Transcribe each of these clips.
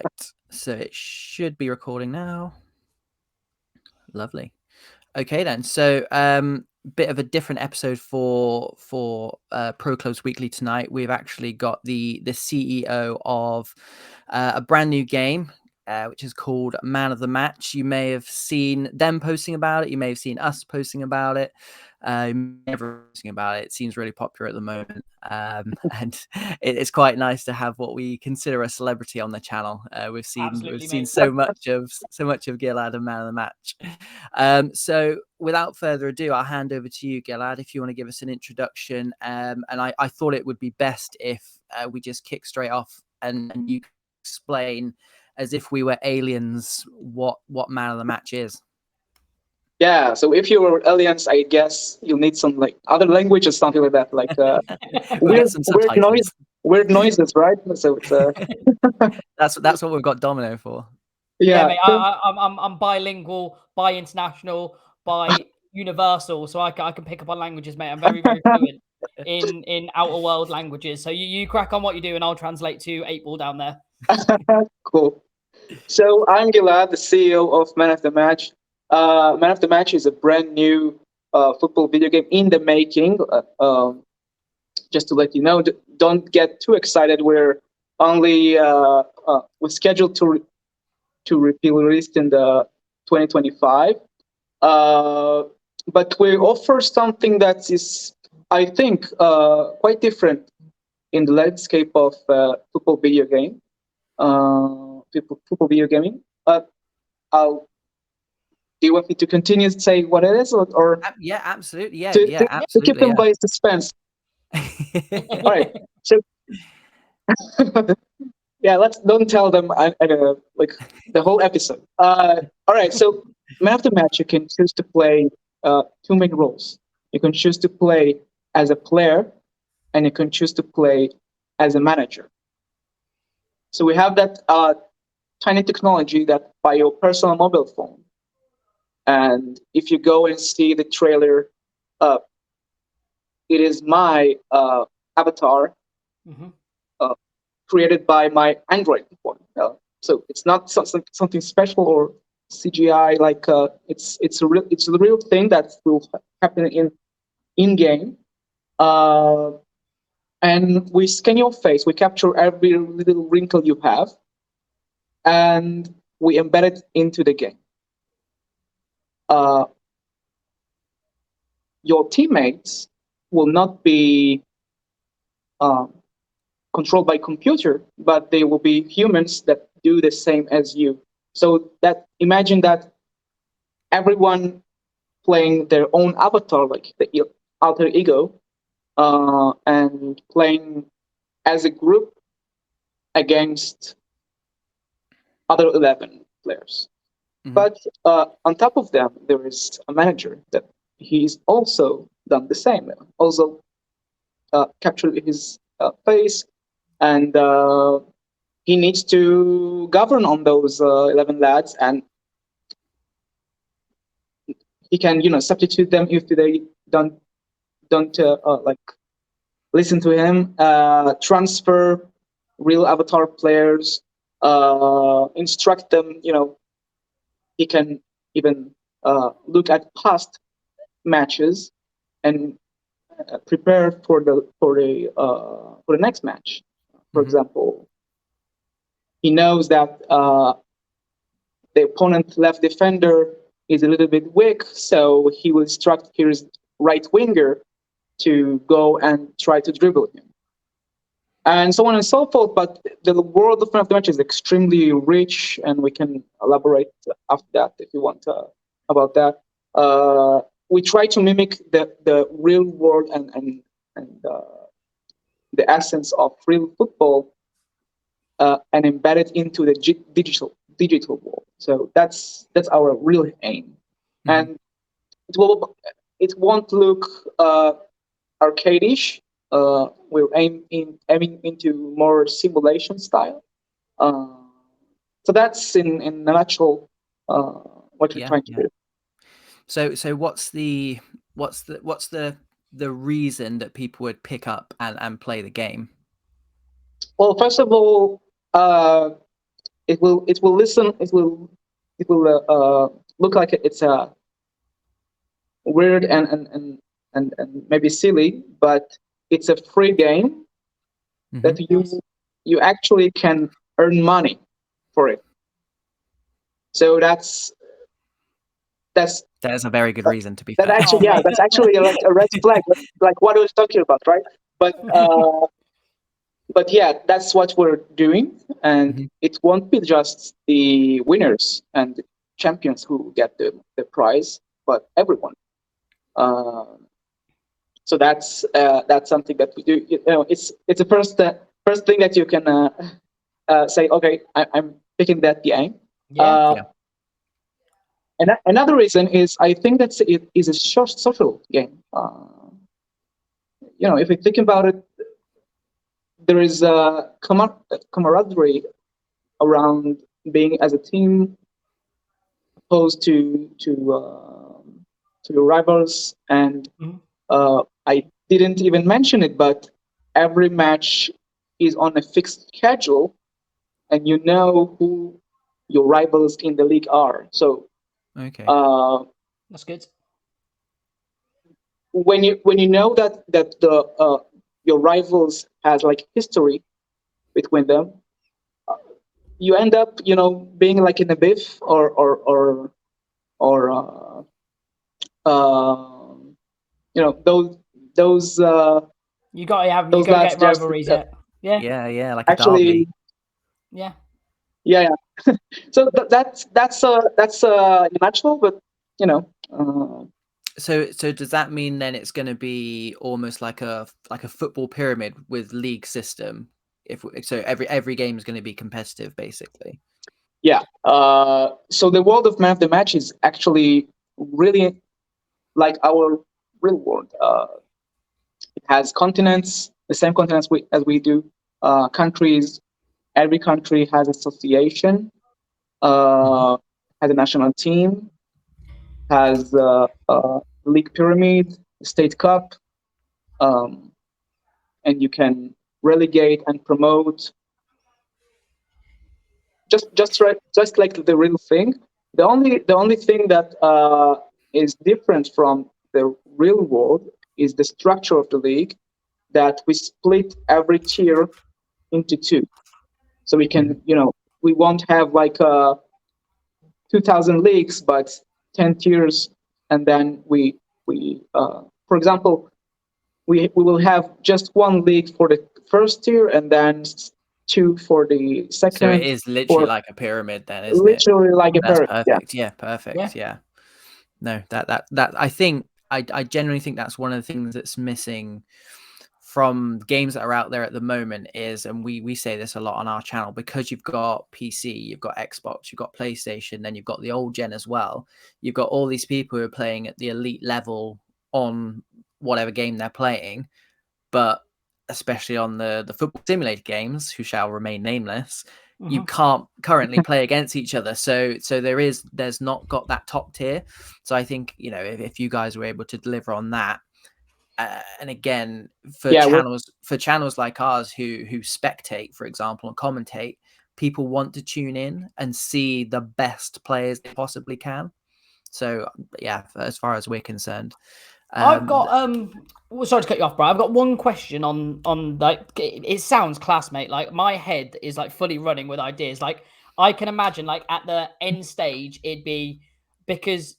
Right, so it should be recording now. Lovely. Okay then, so bit of a different episode for Pro Clubs Weekly tonight. We've actually got the CEO of a brand new game, which is called Man of the Match. You may have seen them posting about it. You may have seen us posting about it. Never posting about it. It seems really popular at the moment, and it's quite nice to have what we consider a celebrity on the channel. We've seen so much of Gilad and Man of the Match. So without further ado, I'll hand over to you, Gilad, if you want to give us an introduction. And I thought it would be best if we just kick straight off and you explain, as if we were aliens, what Man of the Match is. Yeah, so if you were aliens, I guess you'll need some like other language or something like that, like weird noises, right? So it's that's what we've got Domino for. Yeah, mate. I'm bilingual, bi-international, bi-universal, so I can pick up on languages, mate. I'm very fluent in outer world languages. So you crack on what you do, and I'll translate to 8-ball down there. Cool. So I'm Gilad, the CEO of Man of the Match. Man of the Match is a brand new football video game in the making. Just to let you know, don't get too excited. We're only we're scheduled to be released in the 2025. But we offer something that is, I think, quite different in the landscape of football video game. Football video gaming. Do you want me to continue to say what it is, or yeah, absolutely, yeah, absolutely, to keep them by suspense? All right, so yeah, don't tell them like the whole episode. All right, so Man of the Match, you can choose to play two main roles. You can choose to play as a player, and you can choose to play as a manager. So we have that tiny technology that by your personal mobile phone. And if you go and see the trailer, it is my avatar created by my Android phone. So it's not something special or CGI. Like it's the real thing that will happen in game. And we scan your face. We capture every little wrinkle you have, and we embed it into the game. Your teammates will not be controlled by computer, but they will be humans that do the same as you. So that imagine that everyone playing their own avatar, like the alter ego, and playing as a group against other 11 players. Mm-hmm. But on top of them, there is a manager that he's also done the same. Also captured his face, and he needs to govern on those 11 lads, and he can substitute them if they don't like listen to him. Transfer real avatar players, instruct them. He can even look at past matches and prepare for the next match. For example, he knows that the opponent left defender is a little bit weak, so he will instruct his right winger to go and try to dribble him, and so on and so forth. But the world of Man of the Match is extremely rich, and we can elaborate after that if you want about that. We try to mimic the real world and the essence of real football and embed it into the digital world. So that's our real aim, and it won't look arcadish. We're aiming into more simulation style. So that's in a nutshell what we're trying to do. So what's the reason that people would pick up and play the game? Well, first of all, it will listen. It will look like it's a weird and maybe silly, but it's a free game that you actually can earn money for it. So that's a very good reason, to be that fair. actually, yeah, that's actually like a red flag, like what I was talking about, right? But yeah, that's what we're doing, and it won't be just the winners and the champions who get the prize, but everyone. So that's something that we do. You know, it's the first thing that you can say. Okay, I'm picking that game. Yeah. And another reason is I think that it is a short social game. You know, if you think about it, there is a camaraderie around being as a team, opposed to your rivals. And I didn't even mention it, but every match is on a fixed schedule, and you know who your rivals in the league are. So okay, that's good. When you know that the your rivals has like history between them, you end up, you know, being like in a beef or you know, those you got to have those you got to lads get just rivalries. yeah, like a actually derby. Yeah. So that's natural, but you know. So does that mean then it's going to be almost like a football pyramid with league system? So every game is going to be competitive, basically. Yeah. So the world of man of the match is actually really like our real world. It has continents, the same continents as we do. Countries. Every country has association. Has a national team. Has league pyramid, state cup, and you can relegate and promote. Just like the real thing. The only thing that is different from the real world is the structure of the league, that we split every tier into two. So we can, you know, we won't have like 2,000 leagues, but 10 tiers, and then for example, we will have just one league for the first tier, and then two for the second. So it is literally like a pyramid, then, isn't it? Literally like a pyramid. Perfect. Yeah, perfect. Yeah. No, that I think I genuinely think that's one of the things that's missing from games that are out there at the moment is, and we say this a lot on our channel, because you've got PC, you've got Xbox, you've got PlayStation, then you've got the old gen as well. You've got all these people who are playing at the elite level on whatever game they're playing, but especially on the football simulator games, who shall remain nameless, you can't currently play against each other. So there's not got that top tier. So I think, you know, if you guys were able to deliver on that, and again, for channels like ours who spectate, for example, and commentate, people want to tune in and see the best players they possibly can. So yeah, as far as we're concerned, I've got sorry to cut you off, bro. I've got one question on like, it sounds class, mate. Like, my head is like fully running with ideas. Like, I can imagine like at the end stage, it'd be, because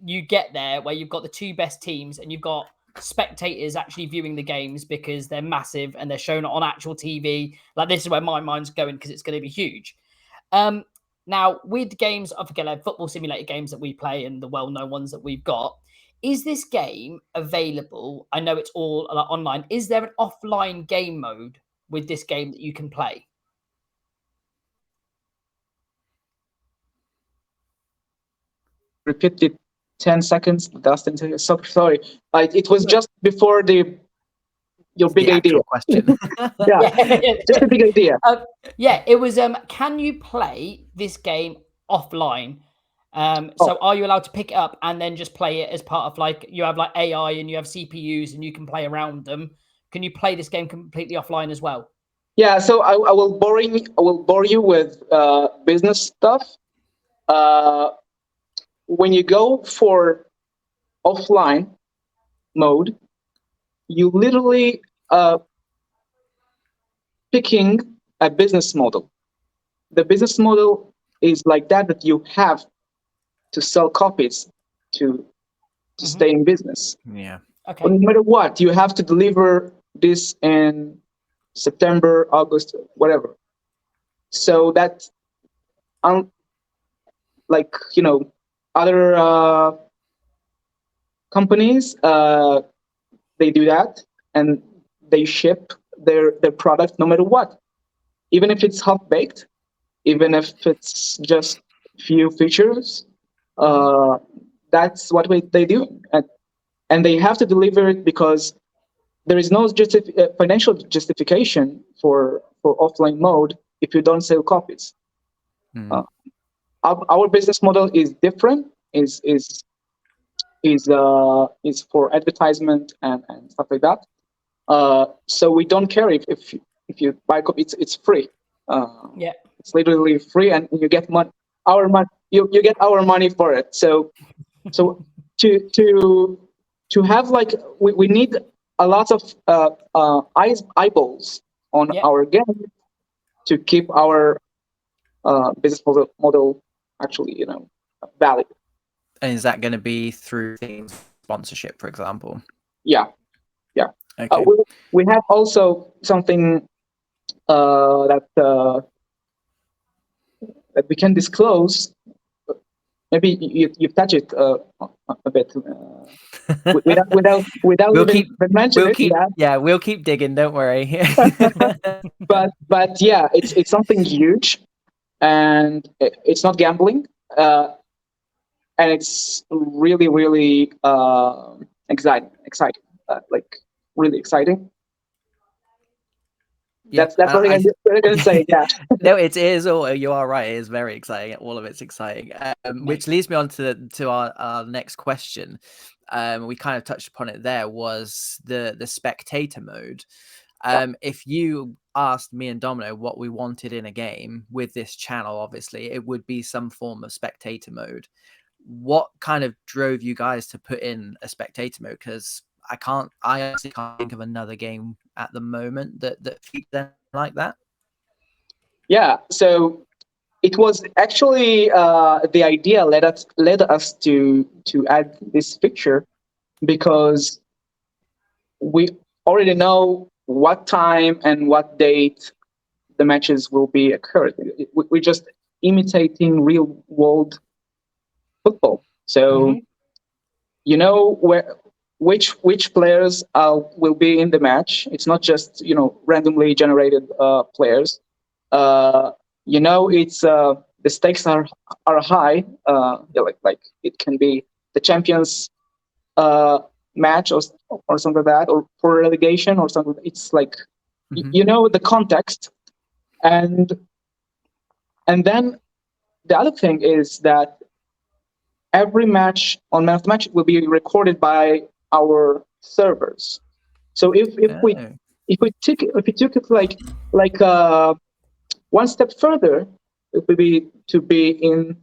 you get there where you've got the two best teams and you've got spectators actually viewing the games because they're massive and they're shown on actual TV. Like, this is where my mind's going, because it's going to be huge. Now, with games, I forget, like football simulator games that we play and the well-known ones that we've got, is this game available? I know it's all like online. Is there an offline game mode with this game that you can play? Repeat it 10 seconds. Last 10 seconds. So, sorry. It was just before your big idea. Question. Just a big idea. Yeah, it was. Can you play this game offline? So are you allowed to pick it up and then just play it as part of, like, you have like AI and you have CPUs and you can play around them? Can you play this game completely offline as well? Yeah, so I will bore you with business stuff. When you go for offline mode, you literally picking a business model. The business model is like that you have to sell copies to stay in business. Yeah. Okay. But no matter what, you have to deliver this in September, August, whatever. So that, like other companies, they do that and they ship their product no matter what, even if it's half baked, even if it's just few features. That's what they do, and they have to deliver it because there is no financial justification for offline mode if you don't sell copies. Uh, our business model is different. Is for advertisement and stuff like that. So we don't care if you buy copy. It's free. Yeah. It's literally free, and you get money. Our money. You get our money for it. So to have like we need a lot of eyeballs on Yeah. our game to keep our business model actually valid. And is that going to be through sponsorship, for example? Yeah. Okay. We have also something that we can disclose. Maybe you touch it a bit without We'll even keep mention it. we'll keep digging. Don't worry. But yeah, it's something huge, and it's not gambling, and it's really exciting, like really exciting. Yeah, That's what I'm going to say. Yeah. No, it is. All you are right. It is very exciting. All of it's exciting. Which leads me on to our next question. We kind of touched upon it. There was the spectator mode. If you asked me and Domino what we wanted in a game with this channel, obviously it would be some form of spectator mode. What kind of drove you guys to put in a spectator mode? Because I honestly can't think of another game at the moment that features like that. Yeah. So it was actually the idea led us to add this feature because we already know what time and what date the matches will be occurred. We're just imitating real world football. So you know which players will be in the match. It's not just randomly generated players. It's the stakes are high. Like it can be the champions match or something like that, or for relegation or something. It's like the context, and then the other thing is that every match on Man of the Match will be recorded by our servers. So if we took it like one step further, it would be to be in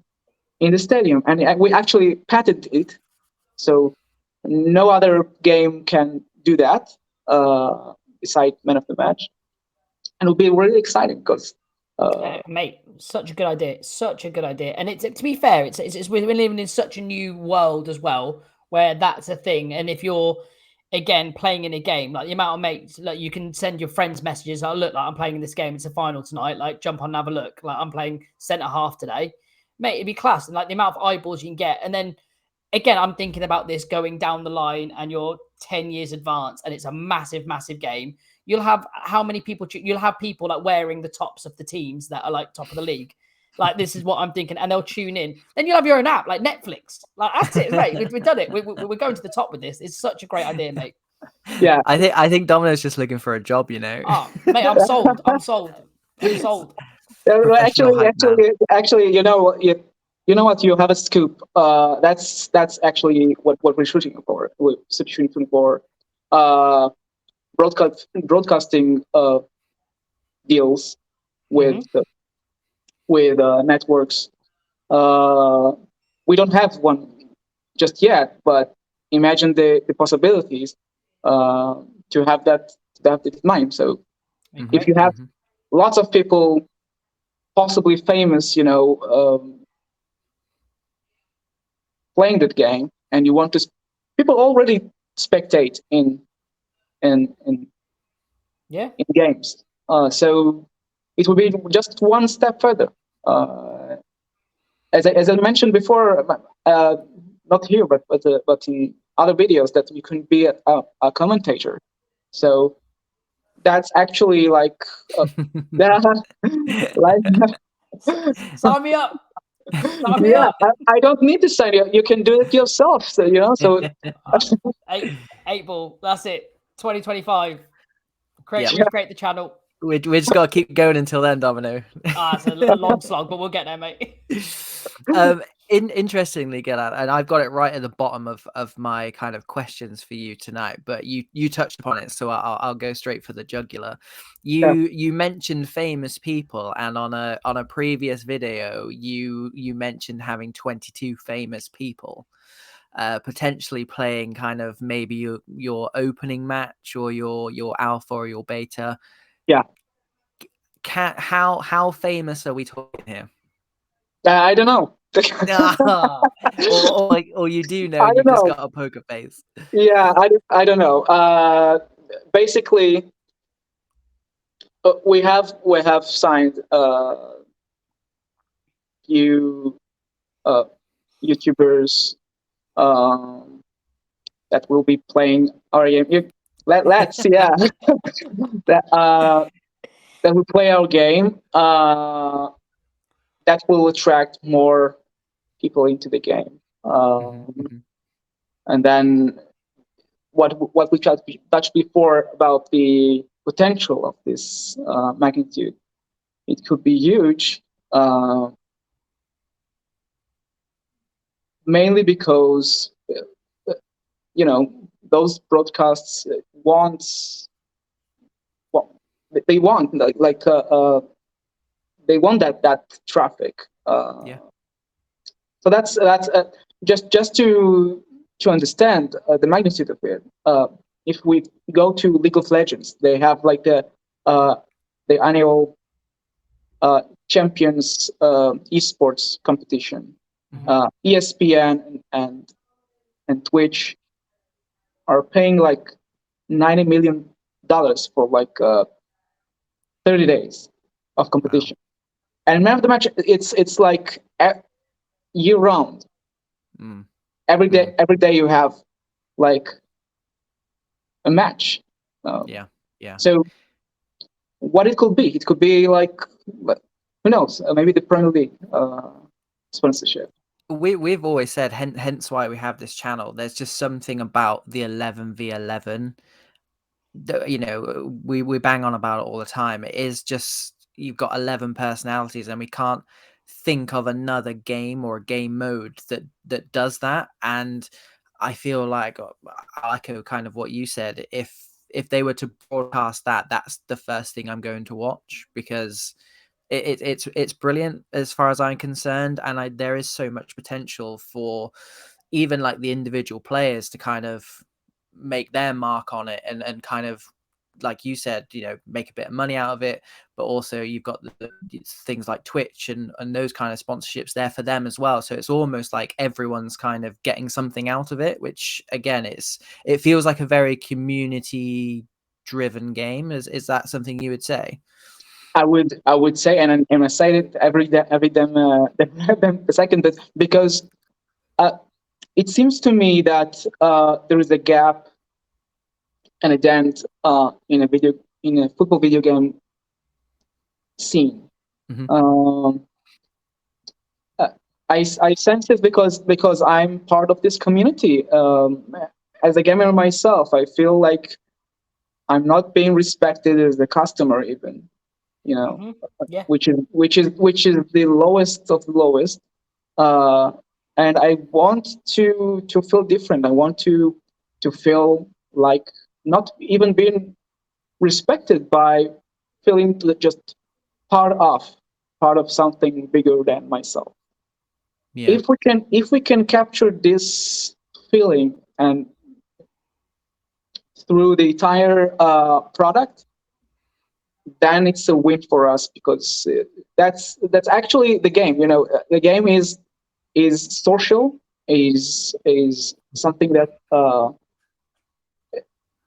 the stadium, and we actually patented it. So no other game can do that besides Man of the Match, and it'll be really exciting because. Mate, such a good idea. Such a good idea. And it's to be fair, it's we're living in such a new world as well, where that's a thing. And if you're again playing in a game, like the amount of mates, like you can send your friends messages. Oh, look, like I'm playing in this game. It's a final tonight. Like jump on and have a look. Like I'm playing centre half today, mate. It'd be class. And like the amount of eyeballs you can get. And then again, I'm thinking about this going down the line, and you're 10 years advanced, and it's a massive, massive game. You'll have how many people? You'll have people like wearing the tops of the teams that are like top of the league. Like this is what I'm thinking, and they'll tune in. Then you'll have your own app, like Netflix. Like that's it, mate. We've done it. We're going to the top with this. It's such a great idea, mate. Yeah, I think Domino's just looking for a job. Oh, mate, I'm sold. I'm sold. I'm sold. Actually, you know what? You have a scoop. That's actually what we're shooting for. We're shooting for broadcasting deals with networks. We don't have one just yet, but imagine the possibilities to have that in mind. So if you have lots of people, possibly famous, playing that game, and you want to, people already spectate in games. So it would be just one step further. As I mentioned before, not here, but in other videos, that you can be a commentator. So that's actually like like sign me up. Sign me yeah, up. I don't need to sign you. You can do it yourself. So So 8 ball. That's it. 2025. Yep. Recreate the channel. We just got to keep going until then, Domino. It's a long slog, but we'll get there, mate. Interestingly, Gilad, and I've got it right at the bottom of my kind of questions for you tonight, but you touched upon it, so I'll go straight for the jugular. You mentioned famous people, and on a previous video, you mentioned having 22 famous people. Potentially playing kind of maybe your opening match or your alpha or your beta. Yeah. How famous are we talking here? I don't know. or you do know, and you've just got a poker face. Yeah, I don't know. Basically, we have signed few YouTubers that will be playing our game. Let's that will play our game. That will attract more people into the game. And then what we touched before about the potential of this magnitude, it could be huge. Mainly because those broadcasts they want they want that traffic. So that's just to understand the magnitude of it. If we go to League of Legends, they have like the annual Champions esports competition. ESPN and Twitch are paying like $90 million for like 30 days of competition. Wow. And man of the match, it's like year round. Every day you have like a match. So what it could be like, who knows? Maybe the Premier League sponsorship. We've always said, hence why we have this channel. There's just something about the 11v11 that, we bang on about it all the time. It is just, you've got 11 personalities, and we can't think of another game or a game mode that does that. And I feel like I echo kind of what you said. If they were to broadcast that, that's the first thing I'm going to watch, because it's brilliant as far as I'm concerned, and there is so much potential for even like the individual players to kind of make their mark on it, and kind of, like you said, make a bit of money out of it. But also you've got the things like Twitch and those kind of sponsorships there for them as well. So it's almost like everyone's kind of getting something out of it, which again, it feels like a very community driven game. Is that something you would say? I would say, and I say it every second, that because it seems to me that there is a gap and a dent in a football video game scene. I sense it because I'm part of this community. As a gamer myself, I feel like I'm not being respected as a customer, even. Which is the lowest of the lowest, and I want to feel different. I want to feel like not even being respected by feeling just part of something bigger than myself. Yeah. If we can capture this feeling and through the entire product, then it's a win for us, because that's actually the game. The game is social, is something that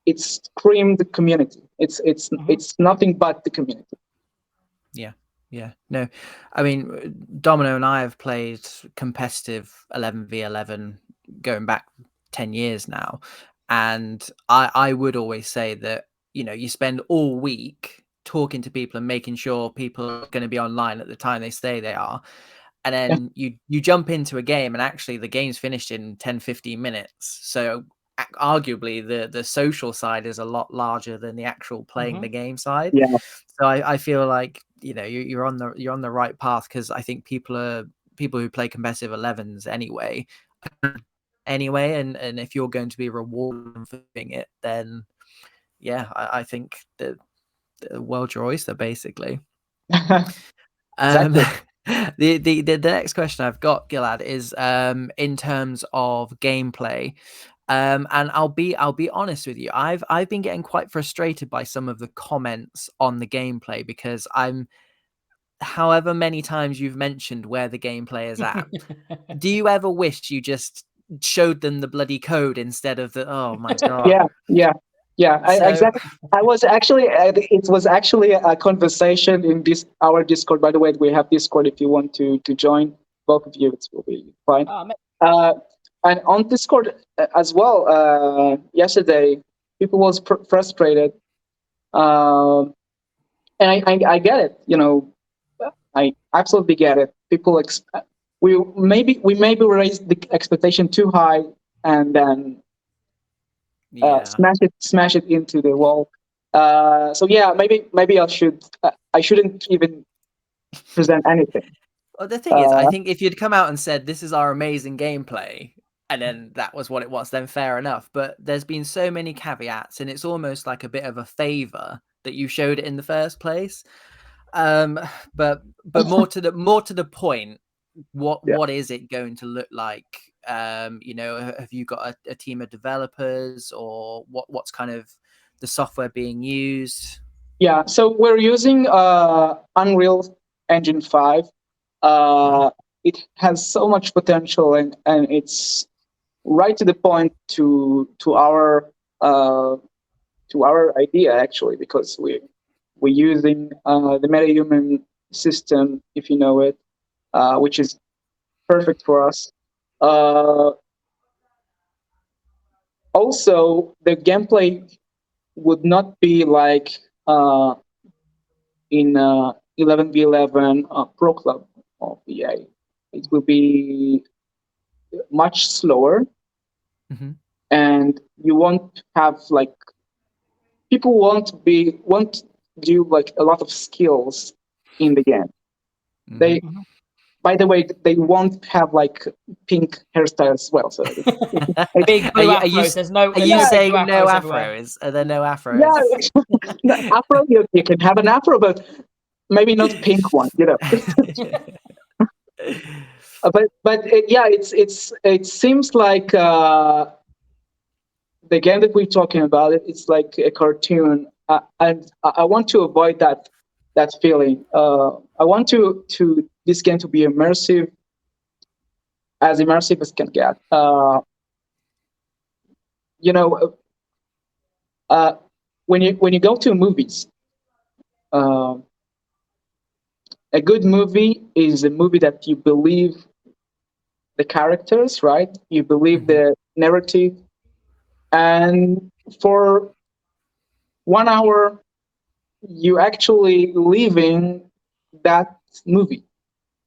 it's screamed the community. It's nothing but the community. Yeah. No, I mean, Domino and I have played competitive 11v11 going back 10 years now. And I would always say that, you spend all week talking to people and making sure people are going to be online at the time they say they are. And then you jump into a game, and actually the game's finished in 10-15 minutes. So arguably the social side is a lot larger than the actual playing the game side. Yeah. So I feel like you're on the right path, because I think people who play competitive 11s anyway, and if you're going to be rewarded for doing it, then I think the world's your oyster, basically. Exactly. The next question I've got, Gilad, is in terms of gameplay. And I'll be honest with you. I've been getting quite frustrated by some of the comments on the gameplay, because however many times you've mentioned where the gameplay is at, do you ever wish you just showed them the bloody code instead of the, oh my god. Yeah. So, I was actually, it was actually a conversation in our Discord. By the way, we have Discord. If you want to join, both of you, it will be fine. And on Discord as well, yesterday, people was frustrated, and I get it. I absolutely get it. People we maybe raised the expectation too high, and then smash it into the wall. So yeah, maybe I shouldn't even present anything. Well, the thing is, I think if you'd come out and said, this is our amazing gameplay, and then that was what it was, then fair enough. But there's been so many caveats, and it's almost like a bit of a favor that you showed it in the first place. But more to the point, what is it going to look like? Have you got a team of developers, or what's kind of the software being used? Yeah, so we're using Unreal Engine 5. It has so much potential, and it's right to the point to our idea, actually, because we're using the MetaHuman system, if you know it, which is perfect for us. Also, the gameplay would not be like in 11v11 Pro Club of EA. It will be much slower, and you won't have like, people won't do like a lot of skills in the game. They, by the way, they won't have like pink hairstyles as well. So big blue afros. Are you saying no afros? Are there no afros? Yeah, afro. You can have an afro, but maybe not pink one. But it seems like the game that we're talking about, it's like a cartoon, and I want to avoid that feeling. I want to this game to be immersive as can get. When you go to movies, a good movie is a movie that you believe the characters, right? You believe the narrative, and for 1 hour, you actually living that movie.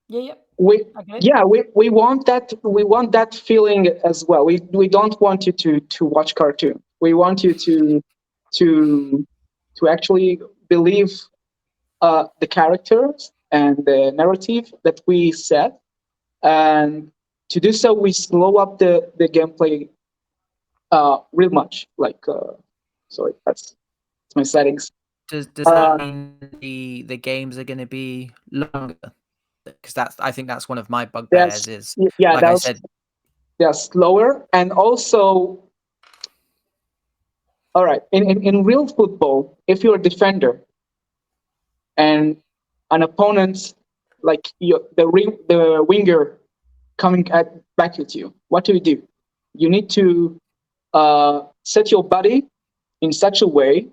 We want that. We want that feeling as well. We don't want you to watch cartoon. We want you to actually believe the characters and the narrative that we set. And to do so, we slow up the gameplay real much. Like, sorry, that's my settings. Does that mean the games are going to be longer? Because I think that's one of my bugbears. Is like I said, they're slower, and also, all right, in real football, if you're a defender and an opponent like the winger coming back at you, what do? You need to set your body in such a way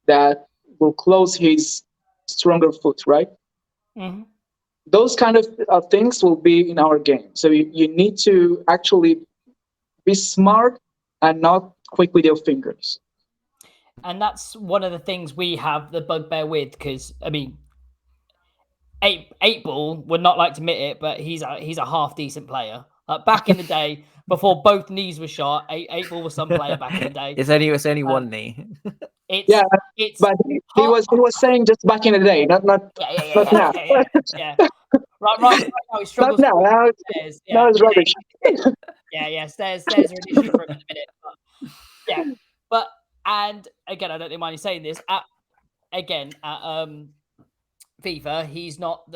that will close his stronger foot, right? Mm-hmm. Those kind of things will be in our game. So you need to actually be smart and not quick with your fingers. And that's one of the things we have the bugbear with, because I mean, eight ball would not like to admit it, but he's a half decent player. Back in the day, before both knees were shot, eight ball was some player back in the day. it's only one knee. It's but he was saying just back in the day, not now. Right now he struggles. Not now. Now it's rubbish. Stairs are an issue for him in a minute. But and again, I don't mind you saying this. At FIFA, he's not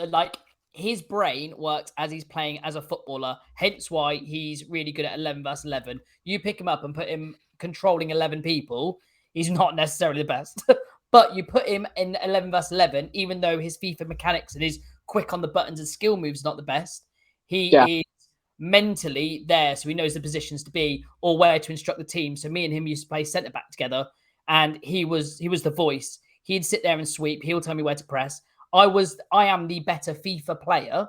his brain works as he's playing as a footballer. Hence why he's really good at 11 versus 11. You pick him up and put him controlling 11 people, he's not necessarily the best. But you put him in 11 versus 11, even though his FIFA mechanics and his quick on the buttons and skill moves not the best, he is mentally there, so he knows the positions to be or where to instruct the team. So me and him used to play centre back together, and he was the voice. He'd sit there and sweep. He'll tell me where to press. I am the better FIFA player,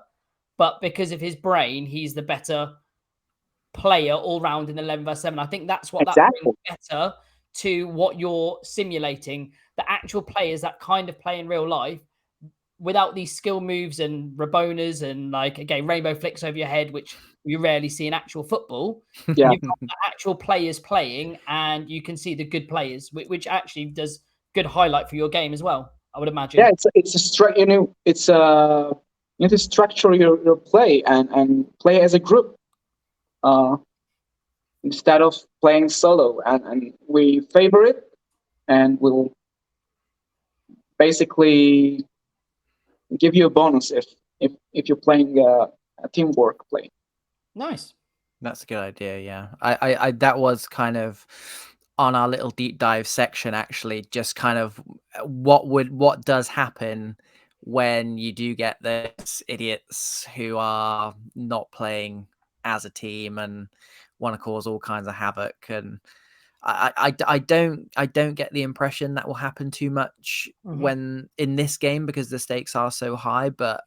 but because of his brain, he's the better player all round in 11 versus 7. I think that's what that brings better to what you're simulating. The actual players that kind of play in real life without these skill moves and Rabonas and rainbow flicks over your head, which you rarely see in actual football. You've got the actual players playing, and you can see the good players, which actually does good highlight for your game as well, I would imagine. Yeah, you need to structure your play and play as a group instead of playing solo. And we favor it, and we'll basically give you a bonus if you're playing a teamwork play. Nice. That's a good idea. Yeah, I that was kind of on our little deep dive section, actually, just kind of what does happen when you do get those idiots who are not playing as a team and want to cause all kinds of havoc. And I don't get the impression that will happen too much when in this game, because the stakes are so high. But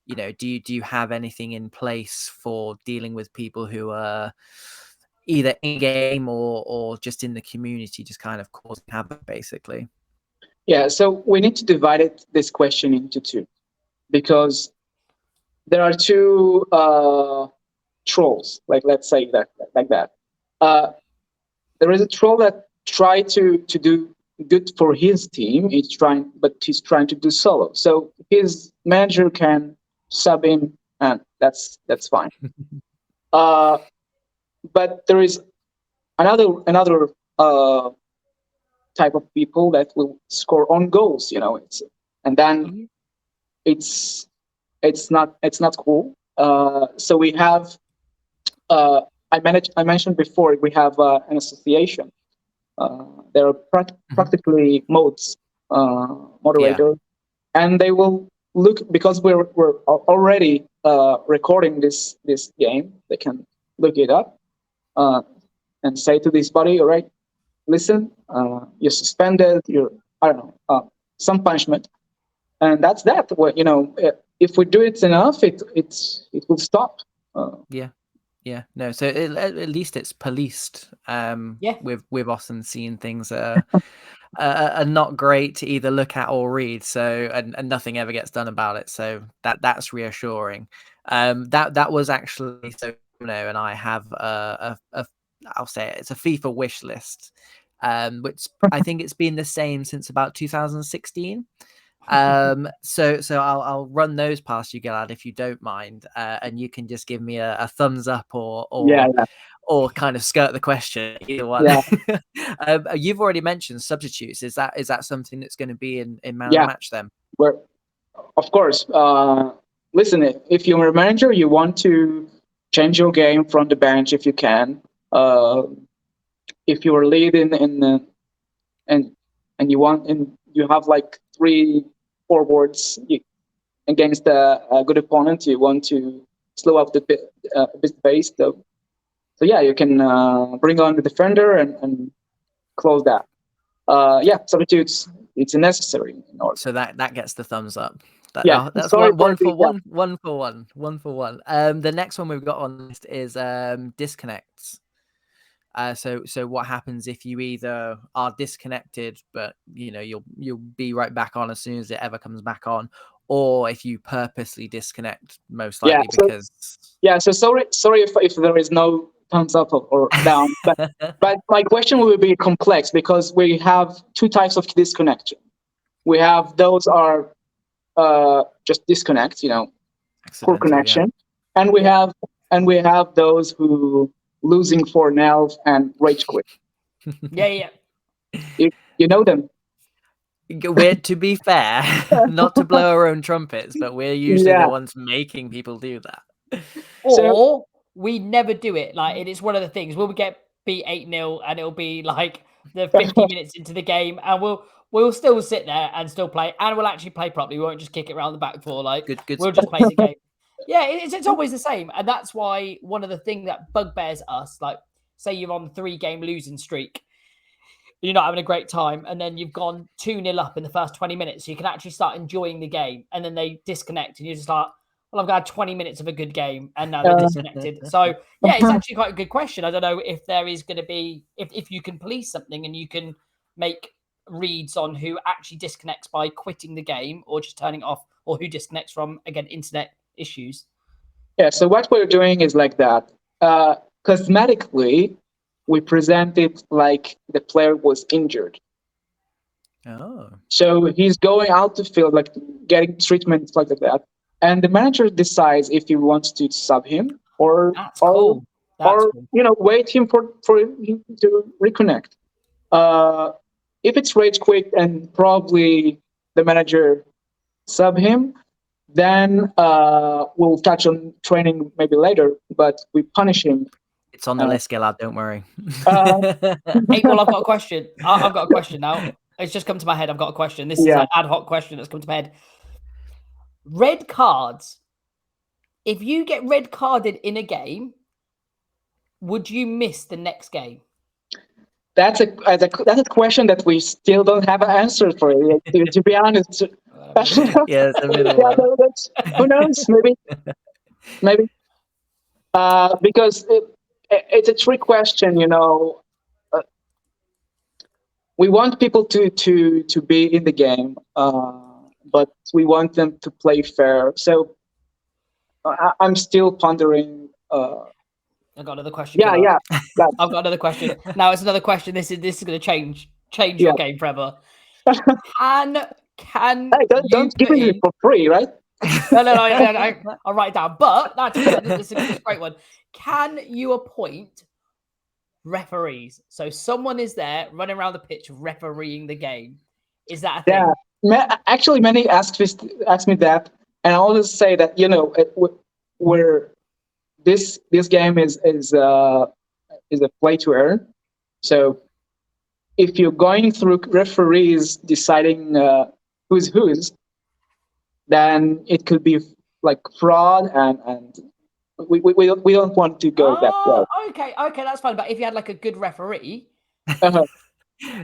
do you have anything in place for dealing with people who are either in game or just in the community, just kind of causing havoc, basically? Yeah, so we need to divide this question into two, because there are two trolls, let's say that like that. There is a troll that try to do good for his team. He's trying to do solo. So his manager can sub in, and that's fine. But there is another type of people that will score on goals. It's not cool. So we have. I mentioned before, we have an association. There are practically modes, moderators, and they will look, because we're already recording this game. They can look it up and say to this body, all right, listen, you're suspended. I don't know, some punishment, and that's that. If we do it enough, it will stop. Yeah, no. So at least it's policed. We've often seen things are not great to either look at or read. So and nothing ever gets done about it. So that's reassuring. That was actually, so and I have I'll say it's a FIFA wish list, which I think it's been the same since about 2016. So I'll run those past you, Gilad, if you don't mind, and you can just give me a thumbs up Yeah, or kind of skirt the question, either one. You've already mentioned substitutes. Is that something that's going to be in man of the yeah. match then? Of course. Listen, if you're a manager, you want to change your game from the bench if you can. If you're leading and you have like 3 forwards against a good opponent, you want to slow up the bit pace. So yeah, you can bring on the defender and close that. Substitutes, it's necessary in order. So that gets the thumbs up. That's Sorry one for for one. The next one we've got on the list is disconnects. So what happens if you either are disconnected, but you'll be right back on as soon as it ever comes back on, or if you purposely disconnect, most likely because. So sorry if there is no thumbs up or down, but my question will be complex because we have 2 types of disconnection. We have those are just disconnect, poor connection, and we have those who losing for NELF and rage quit. Yeah. You know them. We're, to be fair, not to blow our own trumpets, but we're usually the ones making people do that. Or we never do it. Like, it is one of the things where we get beat 8-0 and it'll be like the 50 minutes into the game and we'll still sit there and still play, and we'll actually play properly. We won't just kick it around the back four. Like, we'll just play the game. Yeah, it's always the same. And that's why one of the things that bugbears us, like, say you're on 3-game losing streak, you're not having a great time, and then you've gone 2-0 up in the first 20 minutes, so you can actually start enjoying the game, and then they disconnect, and you're just like, well, I've got 20 minutes of a good game, and now they're disconnected. So, yeah, it's actually quite a good question. I don't know if there is going to be, if you can police something and you can make reads on who actually disconnects by quitting the game or just turning it off, or who disconnects from, again, internet issues. Yeah, so what we're doing is like that. Cosmetically, we present it like the player was injured. Oh. So he's going out to field, like getting treatment like that. And the manager decides if he wants to sub him or wait him for him to reconnect. If it's rage quit and probably the manager sub him, then we'll touch on training maybe later, but we punish him. It's on the list, Gilad, don't worry. Hey, well, I've got a question. I've got a question now. It's just come to my head. I've got a question. This is an ad hoc question that's come to my head. Red cards. If you get red carded in a game, would you miss the next game? That's a question that we still don't have an answer for. To be honest. Yeah, it's a middle one. Who knows? Maybe. Because it's a trick question, we want people to be in the game, but we want them to play fair. So I'm still pondering. I've got another question. Yeah. I've got another question. Now it's another question. This is going to change your game forever. Can don't give it for free, right? No, I'll write it down. But this is a great one. Can you appoint referees? So someone is there running around the pitch refereeing the game. Is that a thing? Yeah. Actually, many ask me that, and I always say that where this game is a play to earn. So if you're going through referees deciding who's, then it could be like fraud, and we don't want to go that way. Okay, that's fine. But if you had like a good referee,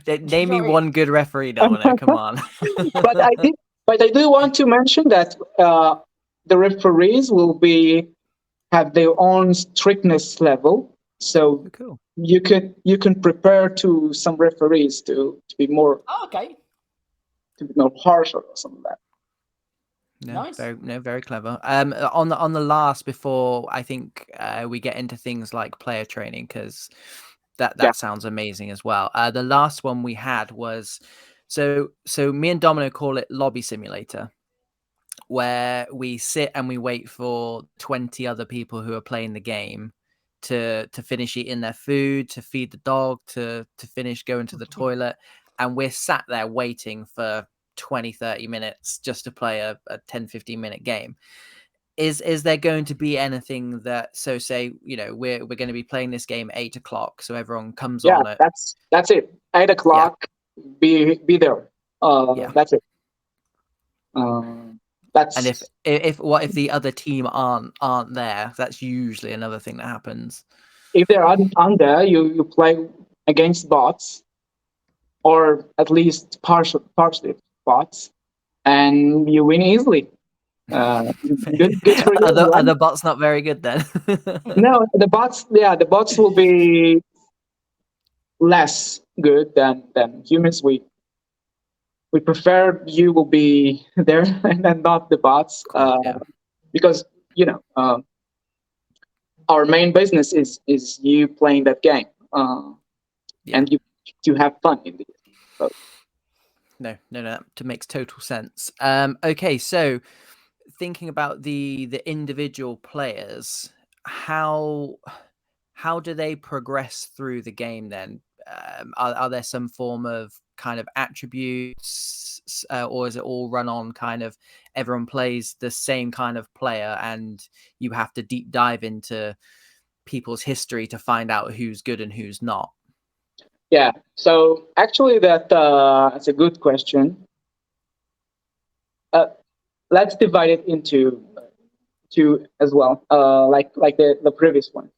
name me one good referee, Dominic. Come on. But I do want to mention that the referees will have their own strictness level. So cool. You can prepare to some referees to be more to be more harsh or something like that. Nice. Very clever. On the last, before I think we get into things like player training, because that sounds amazing as well. The last one we had was So me and Domino call it lobby simulator, where we sit and we wait for 20 other people who are playing the game to finish eating their food, to feed the dog, to finish going to the toilet, and we're sat there waiting for 20-30 minutes just to play a 10-15 minute game. Is there going to be anything that, so say, you know, we're going to be playing this game 8 o'clock, so everyone comes Yeah, on at that's it. 8 o'clock, be there. Yeah. That's it. That's And if the other team aren't there, that's usually another thing that happens. if they're on there, you play against bots, or at least partially bots, and you win easily. Good for you. Are the bots not very good then? No, the bots will be less good than humans. We prefer you will be there and not the bots, Yeah. because our main business is you playing that game, Yeah. and you have fun in it. So, No, that makes total sense. Okay, so thinking about the individual players, how do they progress through the game then? Are there some form of kind of attributes, or is it all run on kind of everyone plays the same kind of player and you have to deep dive into people's history to find out who's good and who's not? yeah. So actually, that's a good question. Let's divide it into two as well, like the previous one.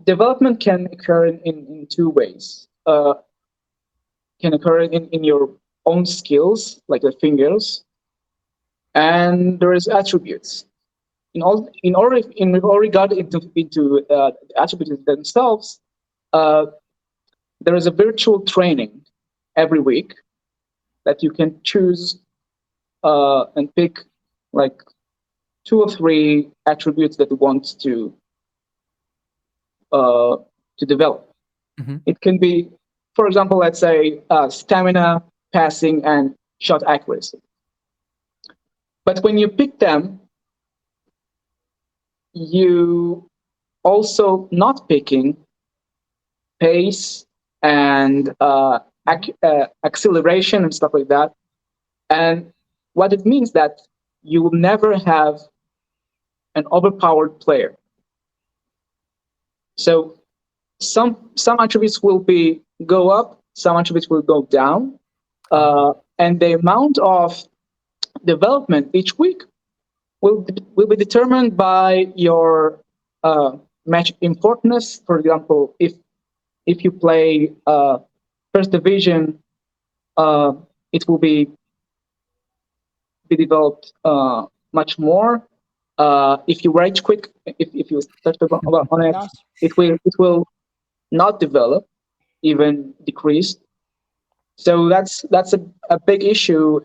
Development can occur in two ways. Can occur in your own skills, like the fingers, and there is attributes. In regard into attributes themselves, there is a virtual training every week that you can choose and pick like 2 or 3 attributes that you want to develop. Mm-hmm. It can be, for example, let's say stamina, passing, and shot accuracy. But when you pick them, you also not picking pace and acceleration and stuff like that. And what it means that you will never have an overpowered player. So some attributes will go up, some attributes will go down, and the amount of development each week will be determined by your match importance. For example, if you play first division, it will be developed much more. If you rage quit, if you touch on it, Nice. it will not develop, even decrease. So that's a big issue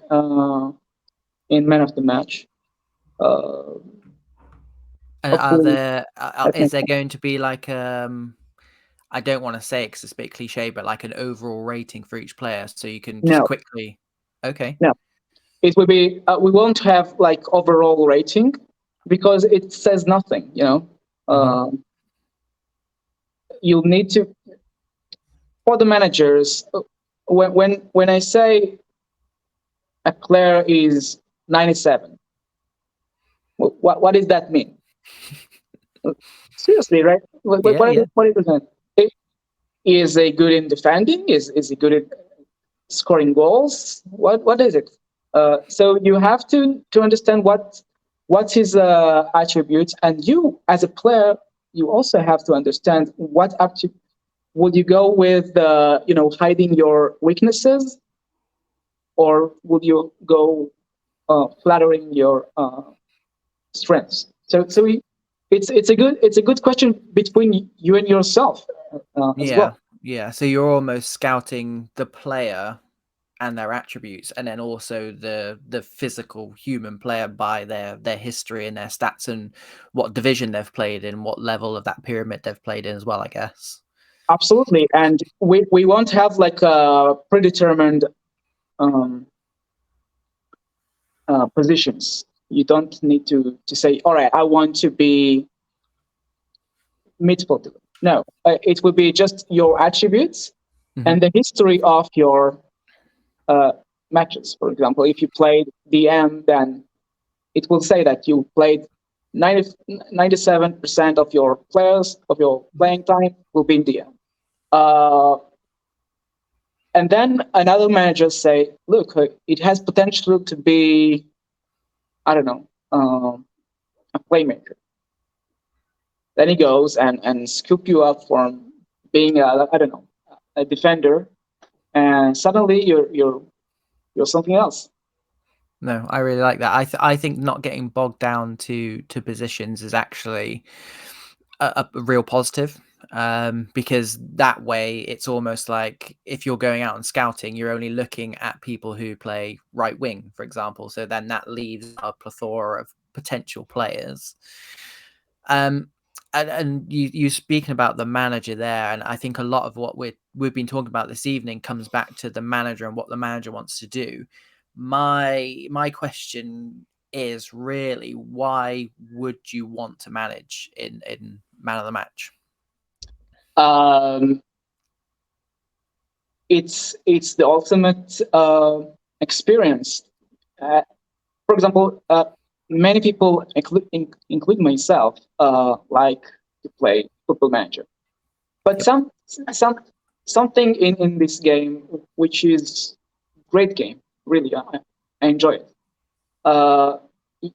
in man of the match. And Hopefully, is there going to be like I don't want to say it because it's a bit cliche, but like an overall rating for each player, so you can just No. quickly. Okay. No, it will be. We won't have like overall rating because it says nothing. You'll need to, for the managers, when I say a player is 97, what does that mean? Seriously, right? What does it mean? Is he good in defending? Is he good at scoring goals? What is it? So you have to understand what's his attributes, and you as a player, you also have to understand what would you go with hiding your weaknesses, or would you go flattering your strengths? So it's a good question between you and yourself as well. Yeah. So you're almost scouting the player and their attributes, and then also the physical human player by their history and their stats and what division they've played in, what level of that pyramid they've played in as well, I guess. Absolutely, and we won't have like a predetermined positions. You don't need to say, all right, I want to be midfielder. No, it will be just your attributes and the history of your matches. For example, if you played DM, then it will say that you played 97% of your players, of your playing time will be in DM. And then another manager say, look, it has potential to be, I don't know, a playmaker. Then he goes and scoop you up from being I don't know, a defender, and suddenly you're something else. No, I really like that. I think not getting bogged down to positions is actually a real positive, because that way it's almost like if you're going out and scouting, you're only looking at people who play right wing, for example. So then that leaves a plethora of potential players. And you speaking about the manager there, and I think a lot of what we've been talking about this evening comes back to the manager and what the manager wants to do. My question is really, why would you want to manage in man of the match? It's the ultimate experience. For example, many people, include myself, like to play Football Manager, but something in this game which is great game. Really, I enjoy it.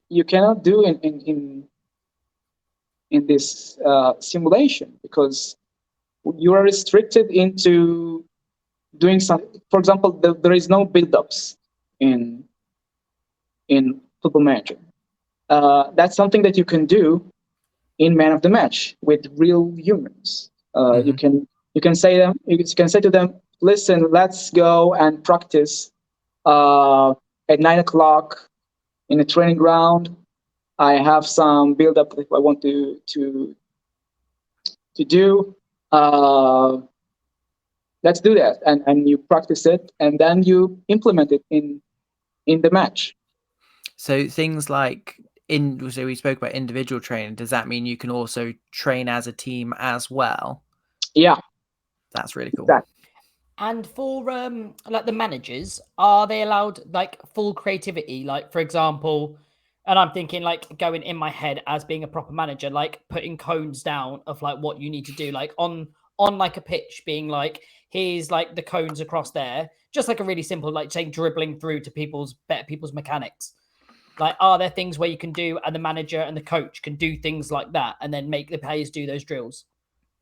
You cannot do in this simulation, because you are restricted into doing something. For example, there is no build-ups in Football Manager. That's something that you can do in Man of the Match with real humans. You can say to them, listen, let's go and practice at 9 o'clock in a training ground. I have some build up that I want to do. Let's do that, and you practice it, and then you implement it in the match. So things like so we spoke about individual training. Does that mean you can also train as a team as well? Yeah, that's really cool. Exactly. And for like the managers, are they allowed like full creativity? Like, for example, and I'm thinking like going in my head as being a proper manager, like putting cones down of like what you need to do, like on like a pitch, being like, here's like the cones across there, just like a really simple, like say dribbling through to people's mechanics. Like, are there things where you can do, and the manager and the coach can do things like that, and then make the players do those drills?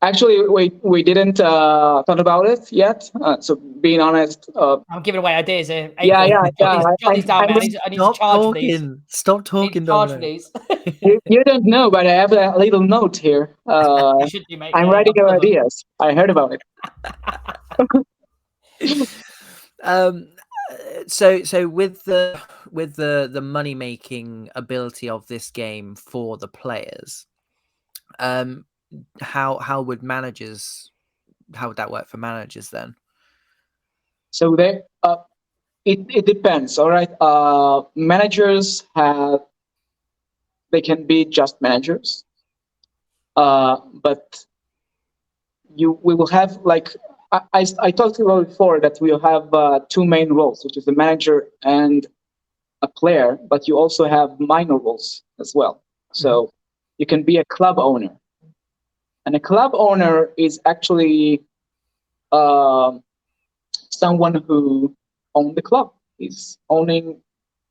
Actually, we didn't thought about it yet. So being honest, I'm giving away ideas here. yeah. Jot these down, man. I need to charge for these. Stop talking, Charge for these. You don't know, but I have a little note here. You should do, mate. I'm writing your ideas. I heard about it. So with the money making ability of this game for the players, how would that work for managers then? So it depends. All right, managers they can be just managers, but we will have, like I talked about before, that we'll have two main roles, which is the manager and a player, but you also have minor roles as well. So you can be a club owner, and a club owner is actually someone who owns the club. Is owning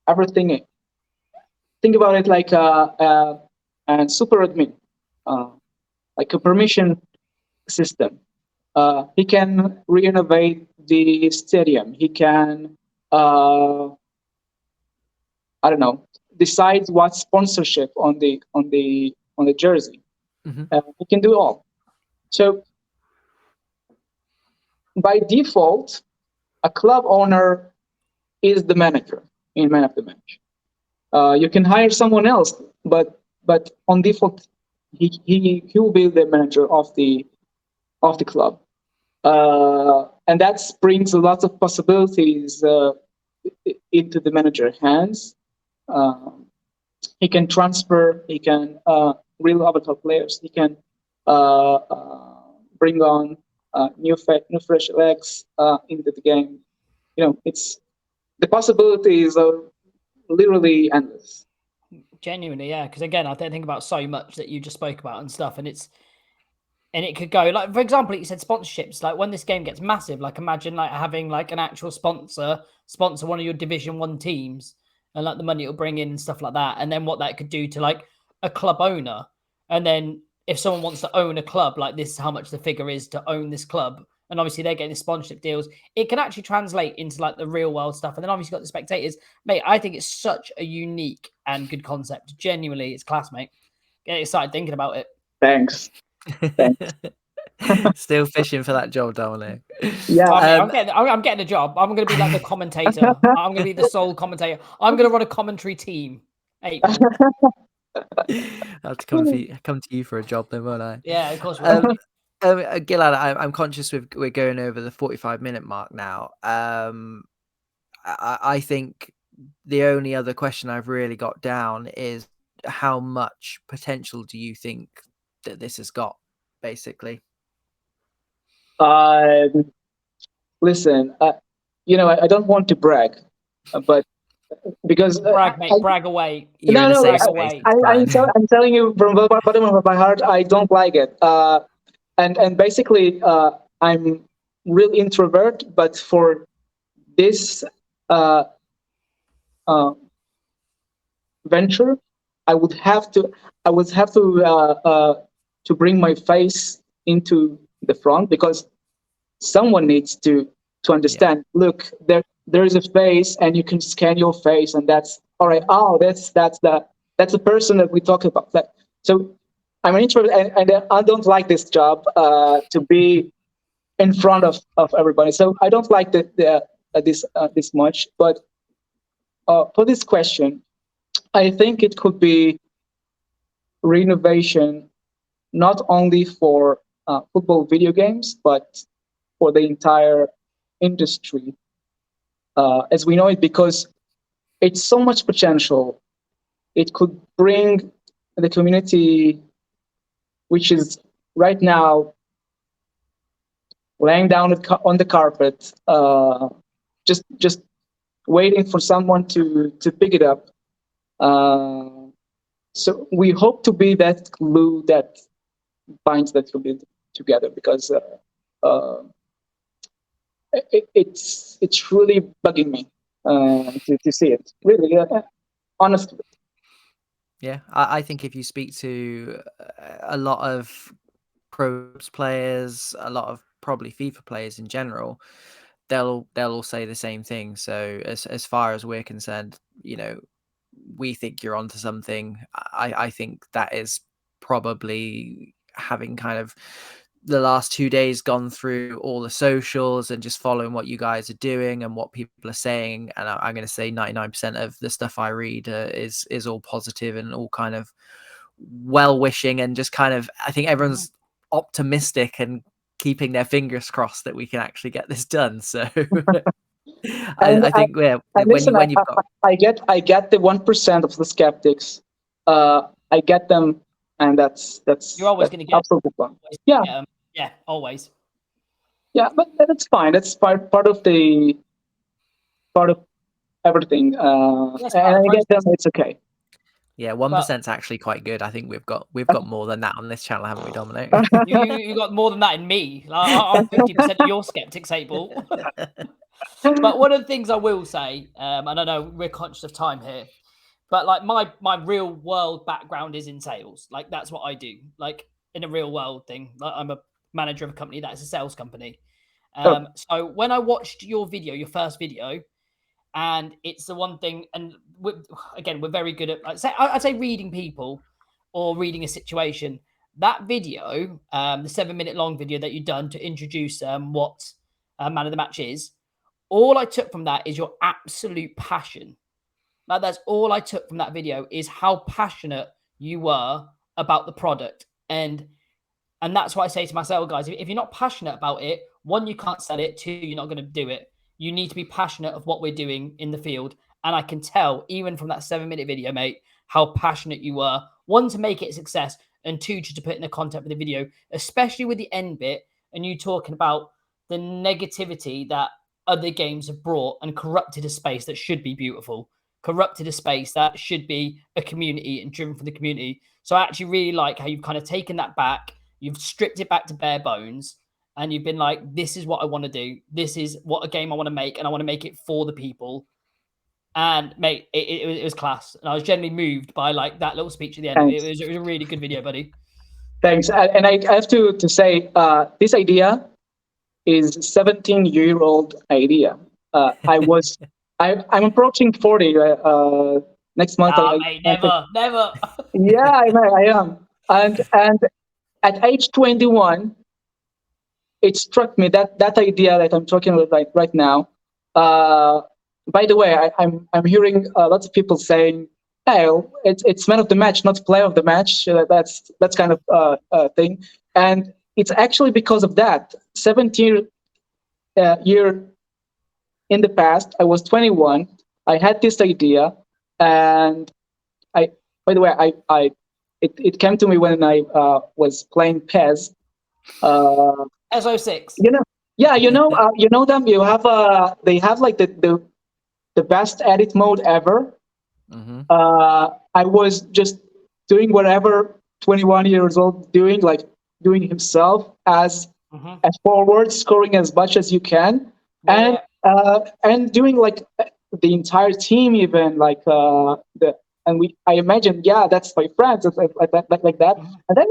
everything. Think about it like a super admin, like a permission system. He can renovate the stadium. He can, I don't know, decide what sponsorship on the jersey. He can do all. So by default, a club owner is the manager in Man of the Match. You can hire someone else, but on default, he will be the manager of the club. And that brings a lot of possibilities into the manager hands. He can transfer. He can real avatar players. He can bring on new fresh legs into the game. It's the possibilities are literally endless. Genuinely, yeah. Because again, I think about so much that you just spoke about and stuff, and it could go like, for example, you said sponsorships. Like when this game gets massive, like imagine like having like an actual sponsor one of your Division 1 teams, and like the money it'll bring in and stuff like that, and then what that could do to like a club owner, and then if someone wants to own a club, like this is how much the figure is to own this club, and obviously they're getting the sponsorship deals. It can actually translate into like the real world stuff, and then obviously got the spectators. Mate, I think it's such a unique and good concept. Genuinely, it's class, mate. Get excited thinking about it. Thanks. Still fishing for that job, Dominic. Yeah, I'm getting a job. I'm going to be like the commentator. I'm going to be the sole commentator. I'm going to run a commentary team. April. I have to come to you for a job then, won't I? Yeah, of course. Gilad, I'm conscious we're going over the 45-minute mark now. I think the only other question I've really got down is how much potential do you think that this has got, basically? Listen, I don't want to brag, but because brag away. You're in a safe space. I'm telling you from the bottom of my heart, I don't like it. And basically, I'm real introvert, but for this venture, I would have to bring my face into the front, because someone needs to understand. Yeah. Look, there is a face, and you can scan your face, and that's all right. Oh, that's the person that we talk about. So I'm an introvert, and I don't like this job to be in front of everybody. So I don't like this much. But for this question, I think it could be renovation, not only for football video games, but for the entire industry as we know it, because it's so much potential. It could bring the community, which is right now laying down on the carpet, just waiting for someone to pick it up. So we hope to be that glue that binds that community together, because it's really bugging me to see it. Really, honestly. Yeah, I think if you speak to a lot of pros players, a lot of probably FIFA players in general, they'll all say the same thing. So as far as we're concerned, we think you're onto something. I think that is probably, having kind of the last 2 days gone through all the socials and just following what you guys are doing and what people are saying, and I'm going to say 99% of the stuff I read is all positive and all kind of well-wishing, and just kind of, I think everyone's optimistic and keeping their fingers crossed that we can actually get this done. So I think when you've got, I get the 1% of the skeptics. I get them, and that's you're always going to get absolutely fun. Yeah, always. Yeah, but that's fine. That's part of everything. And I get them. It's okay. Yeah, 1%'s actually quite good. I think we've got more than that on this channel, haven't we, Dominic? you got more than that in me. I'm 50% of your skeptics, April. But one of the things I will say, and I know we're conscious of time here, but like my real world background is in sales. Like that's what I do. Like in a real world thing. Like I'm a manager of a company that is a sales company. So when I watched your first video, and it's the one thing, and we're very good at, I'd say reading people or reading a situation. That video, the 7-minute long video that you've done to introduce what Man of the Match is, all I took from that is your absolute passion. Like that's all I took from that video, is how passionate you were about the product. And that's why I say to my sales guys, if you're not passionate about it, one, you can't sell it, two, you're not going to do it. You need to be passionate of what we're doing in the field. And I can tell, even from that 7-minute video, mate, how passionate you were. One, to make it a success, and two, just to put in the content with the video, especially with the end bit, and you talking about the negativity that other games have brought and corrupted a space that should be beautiful, corrupted a space that should be a community and driven for the community. So I actually really like how you've kind of taken that back, you've stripped it back to bare bones, and you've been like, this is what I want to do. This is what a game I want to make, and I want to make it for the people. And mate, it was class. And I was genuinely moved by like that little speech at the end. It was a really good video, buddy. Thanks. And I have to say, this idea is a 17-year-old idea. I'm approaching 40 next month. Mate, never. Yeah, I am. And at age 21, it struck me that idea that I'm talking about right now. By the way, I'm hearing lots of people saying, "Hey, it's man of the match, not player of the match." That's kind of thing, and it's actually because of that. 17 year in the past, I was 21. I had this idea, and by the way, it came to me when I was playing PES. SO6. You know them. You have they have like the best edit mode ever. Mm-hmm. I was just doing whatever 21 years old doing, like doing himself as forward, scoring as much as you can, and doing like the entire team, even like I imagine, that's my friends, like that. And then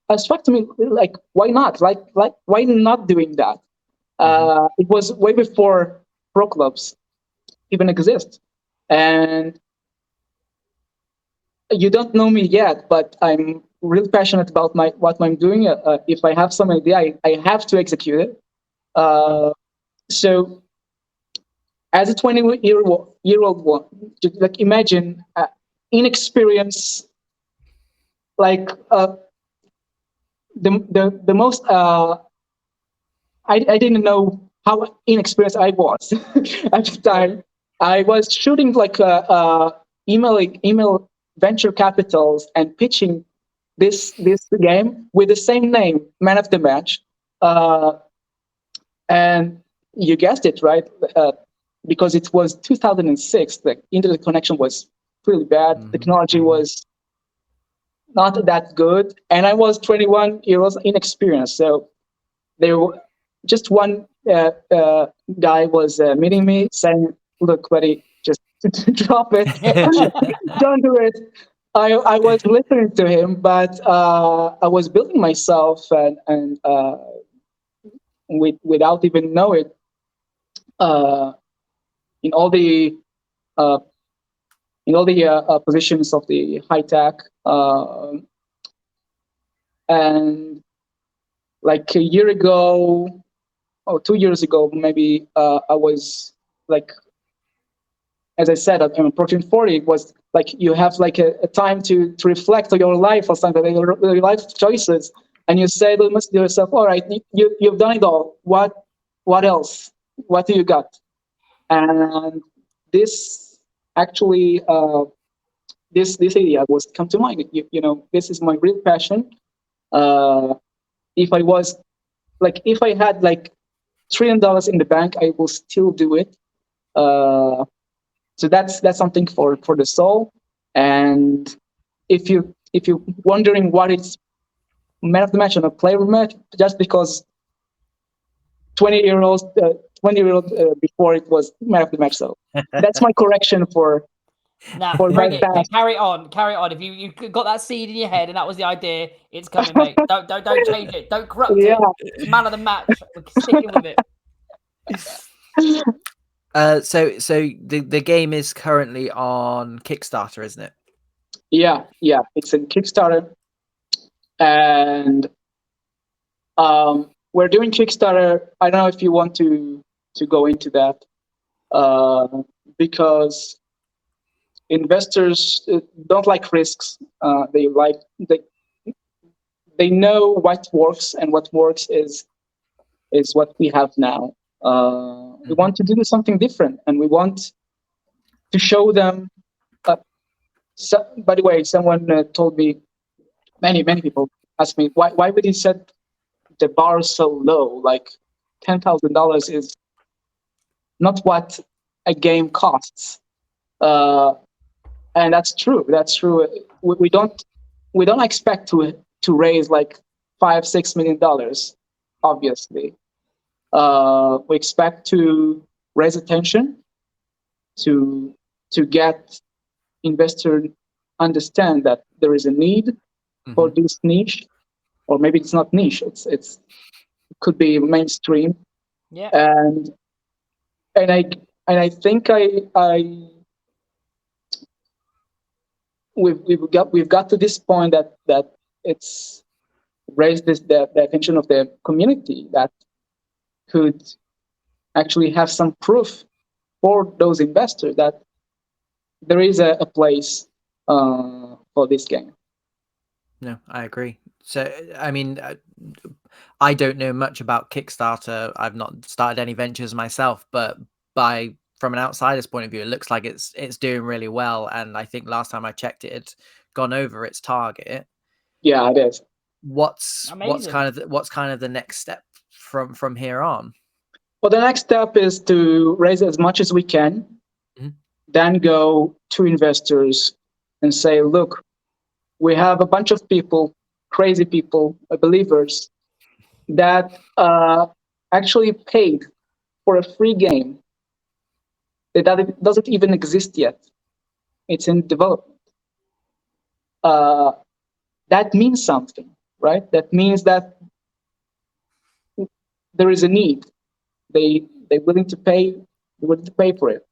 that struck to me, like, why not? Like why not doing that? It was way before pro clubs even exist, and you don't know me yet, but I'm really passionate about what I'm doing. If I have some idea, I have to execute it. So as a 20-year-old one, like imagine inexperience, like the most I didn't know how inexperienced I was at the time. I was shooting like email venture capitals and pitching this game with the same name, man of the match, and you guessed it, right? Because it was 2006, the internet connection was really bad. Technology was not that good, and I was 21 years inexperienced. So there were just one guy was meeting me saying, "Look, buddy, just drop it. Don't do it." I was listening to him, but I was building myself and without even knowing in all the positions of the high tech, and like a year ago or 2 years ago, maybe I was like, as I said, I'm approaching 40. It was like you have like a time to reflect on your life or something, your life choices, and you say to yourself, "All right, you've done it all. What else? What do you got?" And this actually, this idea was come to mind. You know, this is my real passion. If I had like $1 trillion in the bank, I will still do it. So that's something for the soul. And if you're wondering what it's man of the match and a player of the match, just because 20-year-old before it was man of the match. So that's my correction for. Nah, bring it. Carry on. If you got that seed in your head and that was the idea, it's coming, mate. Don't change it. Don't corrupt it. It's man of the match. We're sticking with it. So the game is currently on Kickstarter, isn't it? Yeah, it's in Kickstarter, and we're doing Kickstarter. I don't know if you want to go into that, because investors don't like risks. They know what works, and what works is what we have now. We want to do something different, and we want to show them. By the way, someone told me, many people asked me, why would he set the bar so low? Like $10,000 is not what a game costs, and that's true. That's true. We don't expect to raise like $5-6 million. Obviously, we expect to raise attention, to get investor understand that there is a need for this niche, or maybe it's not niche. It could be mainstream. Yeah. And I think we've got to this point that it's raised the attention of the community that could actually have some proof for those investors that there is a place for this game. No, I agree. So, I mean, I don't know much about Kickstarter. I've not started any ventures myself, but from an outsider's point of view, it looks like it's doing really well. And I think last time I checked it, it's gone over its target. Yeah, it is. What's kind of the next step from here on? Well, the next step is to raise as much as we can, then go to investors and say, look, we have a bunch of people, crazy people, believers, that actually paid for a free game that doesn't even exist yet. It's in development. That means something, right? That means that there is a need. They're willing to pay for it,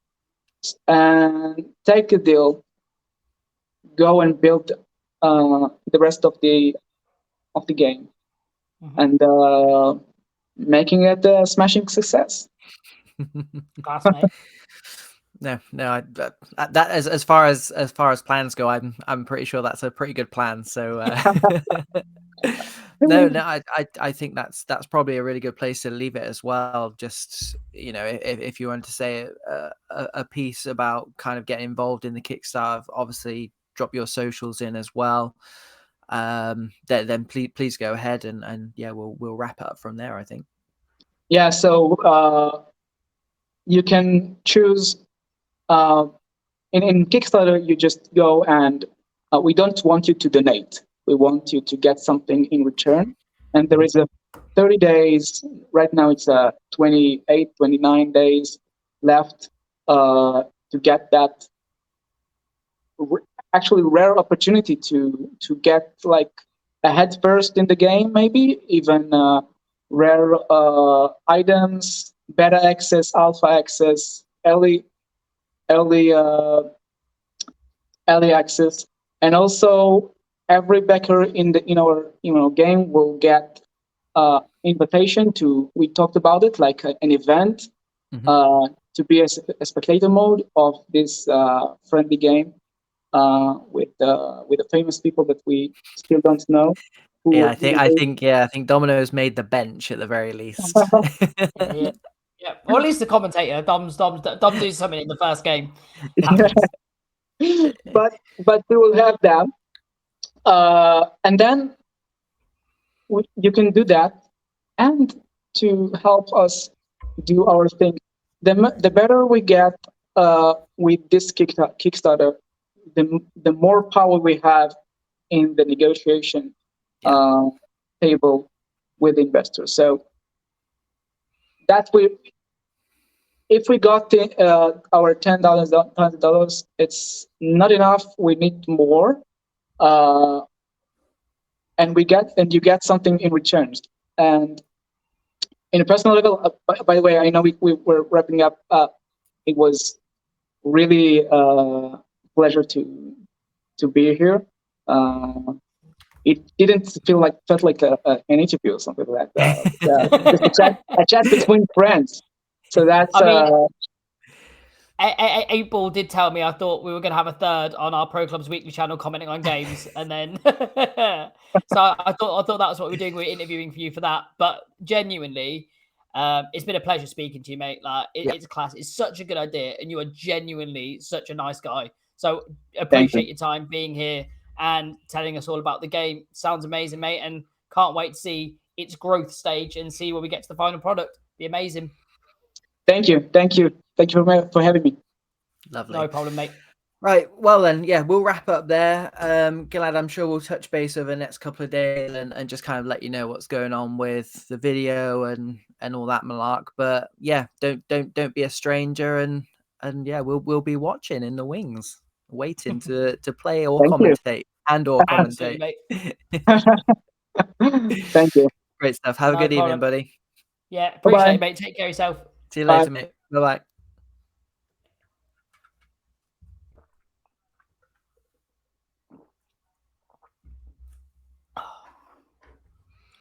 and take a deal, go and build the rest of the game, and making it a smashing success. Class, mate. No, that as far as plans go, I'm pretty sure that's a pretty good plan. So no, I think that's probably a really good place to leave it as well. Just, if you want to say a piece about kind of getting involved in the Kickstarter, obviously drop your socials in as well. Then please go ahead and yeah, we'll wrap it up from there, I think. Yeah, so you can choose in Kickstarter. You just go and we don't want you to donate. We want you to get something in return. And there is a 30 days. Right now it's 28, 29 days left to get that actually rare opportunity to get like a head first in the game, maybe even rare items, beta access, alpha access, early access, and also every backer in our game will get invitation to, we talked about it, like an event to be a spectator mode of this friendly game with the famous people that we still don't know. I think Domino's made the bench at the very least. Yeah, or at least the commentator. Dom's doing something in the first game. but we will have that, and then you can do that, and to help us do our thing, the better we get with this Kickstarter, the more power we have in the negotiation table with investors. So that if we got our $10,000, it's not enough. We need more, and you get something in return. And in a personal level, by the way, I know we were wrapping up. It was really pleasure to be here. It didn't felt like an interview or something like that. Just a chat between friends. So that's. April did tell me I thought we were going to have a third on our Pro Clubs Weekly channel commenting on games, and then so I thought that was what we were doing. We were interviewing for you for that, but genuinely, It's been a pleasure speaking to you, mate. Like it's class. It's such a good idea, and you are genuinely such a nice guy. So appreciate your time being here and telling us all about the game. Sounds amazing, mate, and can't wait to see its growth stage and see where we get to the final product. Be amazing. Thank you for having me. Lovely. No problem, mate. Right, well then, yeah, we'll wrap up there. Gilad, I'm sure we'll touch base over the next couple of days and just kind of let you know what's going on with the video and all that malark. But yeah, don't be a stranger, and yeah, we'll be watching in the wings, waiting to play or commentate or commentate. Mate. Thank you. Great stuff. Have a good evening, buddy. Yeah, appreciate it, mate. Take care of yourself. See you later, mate. Bye-bye.